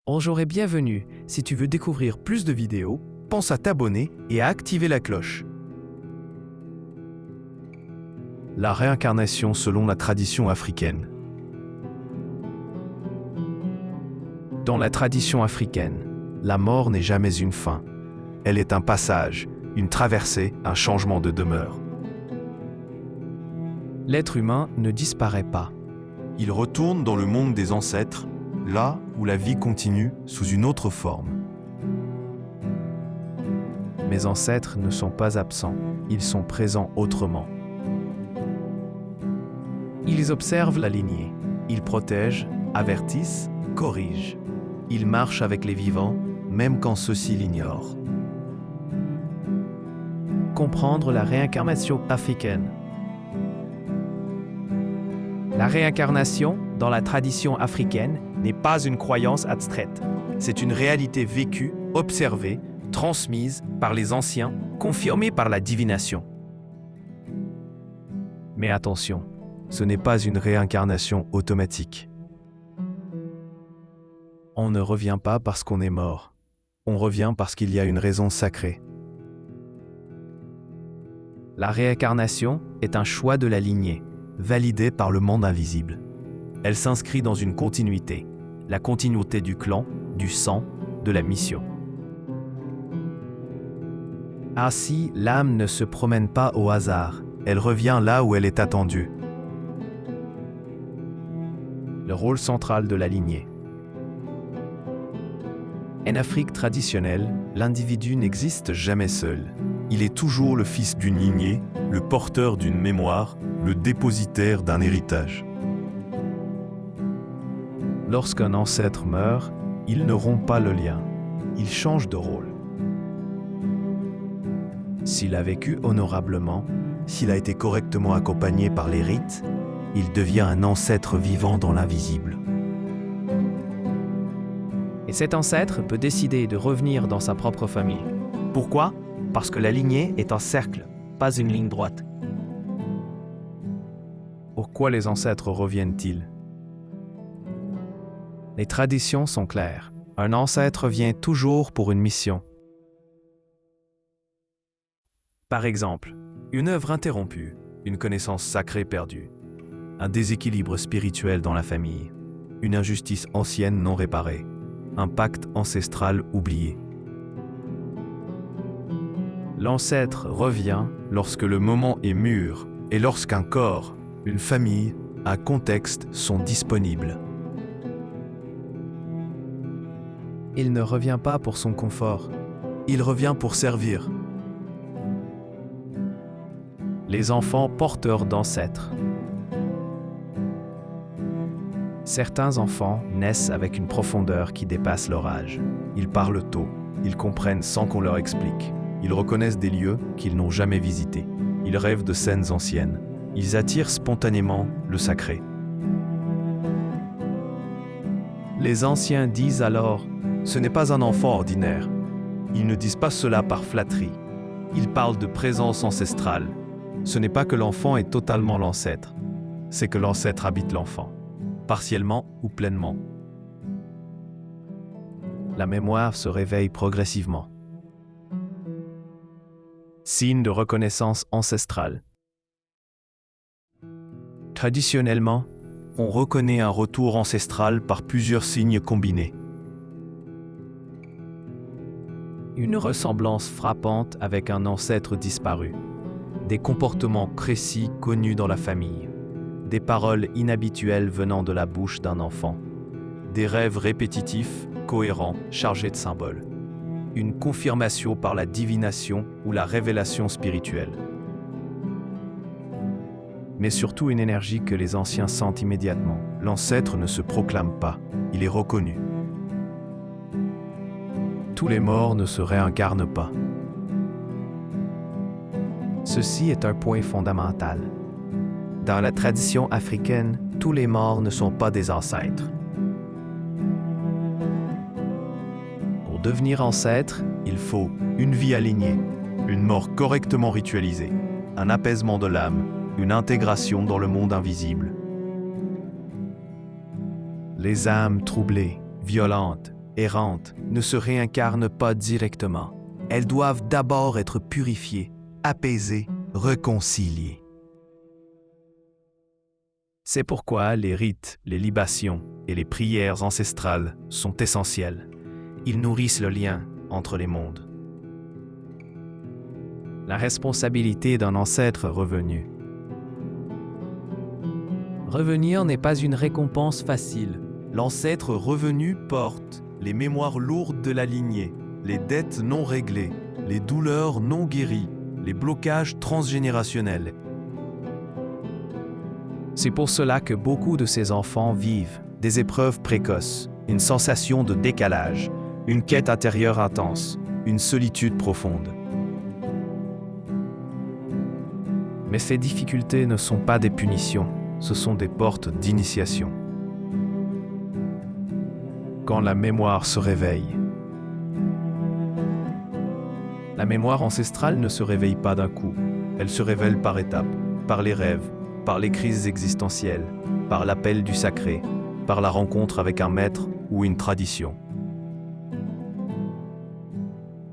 Bonjour et bienvenue. Si tu veux découvrir plus de vidéos, pense à t'abonner et à activer la cloche. La réincarnation selon la tradition africaine. Dans la tradition africaine, la mort n'est jamais une fin. Elle est un passage, une traversée, un changement de demeure. L'être humain ne disparaît pas. Il retourne dans le monde des ancêtres, là où la vie continue sous une autre forme. Mes ancêtres ne sont pas absents, ils sont présents autrement. Ils observent la lignée, ils protègent, avertissent, corrigent. Ils marchent avec les vivants, même quand ceux-ci l'ignorent. Comprendre la réincarnation africaine. La réincarnation, dans la tradition africaine, n'est pas une croyance abstraite. C'est une réalité vécue, observée, transmise par les anciens, confirmée par la divination. Mais attention, ce n'est pas une réincarnation automatique. On ne revient pas parce qu'on est mort. On revient parce qu'il y a une raison sacrée. La réincarnation est un choix de la lignée, validé par le monde invisible. Elle s'inscrit dans une continuité, la continuité du clan, du sang, de la mission. Ainsi, l'âme ne se promène pas au hasard, elle revient là où elle est attendue. Le rôle central de la lignée. En Afrique traditionnelle, l'individu n'existe jamais seul. Il est toujours le fils d'une lignée, le porteur d'une mémoire, le dépositaire d'un héritage. Lorsqu'un ancêtre meurt, il ne rompt pas le lien, il change de rôle. S'il a vécu honorablement, s'il a été correctement accompagné par les rites, il devient un ancêtre vivant dans l'invisible. Et cet ancêtre peut décider de revenir dans sa propre famille. Pourquoi ? Parce que la lignée est un cercle, pas une ligne droite. Pourquoi les ancêtres reviennent-ils ? Les traditions sont claires. Un ancêtre vient toujours pour une mission. Par exemple, une œuvre interrompue, une connaissance sacrée perdue, un déséquilibre spirituel dans la famille, une injustice ancienne non réparée, un pacte ancestral oublié. L'ancêtre revient lorsque le moment est mûr et lorsqu'un corps, une famille, un contexte sont disponibles. Il ne revient pas pour son confort, il revient pour servir. Les enfants porteurs d'ancêtres. Certains enfants naissent avec une profondeur qui dépasse leur âge. Ils parlent tôt, ils comprennent sans qu'on leur explique. Ils reconnaissent des lieux qu'ils n'ont jamais visités. Ils rêvent de scènes anciennes. Ils attirent spontanément le sacré. Les anciens disent alors « Ce n'est pas un enfant ordinaire ». Ils ne disent pas cela par flatterie. Ils parlent de présence ancestrale. Ce n'est pas que l'enfant est totalement l'ancêtre, c'est que l'ancêtre habite l'enfant, partiellement ou pleinement. La mémoire se réveille progressivement. Signe de reconnaissance ancestrale. Traditionnellement, on reconnaît un retour ancestral par plusieurs signes combinés. Une ressemblance frappante avec un ancêtre disparu. Des comportements précis connus dans la famille. Des paroles inhabituelles venant de la bouche d'un enfant. Des rêves répétitifs, cohérents, chargés de symboles. Une confirmation par la divination ou la révélation spirituelle. Mais surtout une énergie que les anciens sentent immédiatement. L'ancêtre ne se proclame pas, il est reconnu. Tous les morts ne se réincarnent pas. Ceci est un point fondamental. Dans la tradition africaine, tous les morts ne sont pas des ancêtres. Pour devenir ancêtre, il faut une vie alignée, une mort correctement ritualisée, un apaisement de l'âme, une intégration dans le monde invisible. Les âmes troublées, violentes, errantes, ne se réincarnent pas directement. Elles doivent d'abord être purifiées, apaisées, réconciliées. C'est pourquoi les rites, les libations et les prières ancestrales sont essentiels. Ils nourrissent le lien entre les mondes. La responsabilité d'un ancêtre revenu. Revenir n'est pas une récompense facile. L'ancêtre revenu porte les mémoires lourdes de la lignée, les dettes non réglées, les douleurs non guéries, les blocages transgénérationnels. C'est pour cela que beaucoup de ces enfants vivent des épreuves précoces, une sensation de décalage, une quête intérieure intense, une solitude profonde. Mais ces difficultés ne sont pas des punitions, ce sont des portes d'initiation. Quand la mémoire se réveille. La mémoire ancestrale ne se réveille pas d'un coup, elle se révèle par étapes, par les rêves, par les crises existentielles, par l'appel du sacré, par la rencontre avec un maître ou une tradition.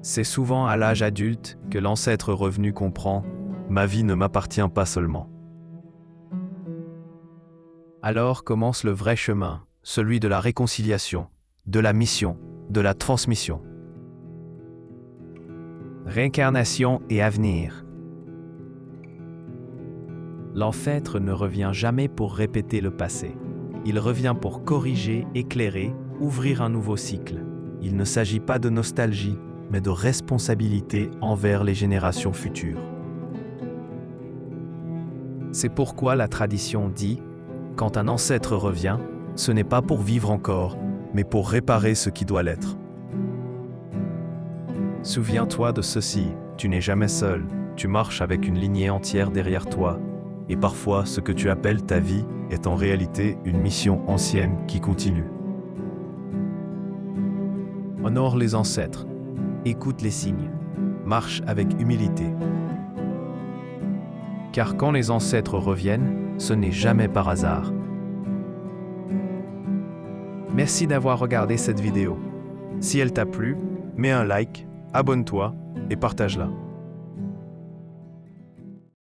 C'est souvent à l'âge adulte que l'ancêtre revenu comprend « ma vie ne m'appartient pas seulement ». Alors commence le vrai chemin, celui de la réconciliation, de la mission, de la transmission. Réincarnation et avenir. L'ancêtre ne revient jamais pour répéter le passé. Il revient pour corriger, éclairer, ouvrir un nouveau cycle. Il ne s'agit pas de nostalgie, mais de responsabilité envers les générations futures. C'est pourquoi la tradition dit « Quand un ancêtre revient, ce n'est pas pour vivre encore, mais pour réparer ce qui doit l'être. » Souviens-toi de ceci, tu n'es jamais seul, tu marches avec une lignée entière derrière toi, et parfois ce que tu appelles ta vie est en réalité une mission ancienne qui continue. Honore les ancêtres, écoute les signes, marche avec humilité. Car quand les ancêtres reviennent, ce n'est jamais par hasard. Merci d'avoir regardé cette vidéo. Si elle t'a plu, mets un like, abonne-toi et partage-la.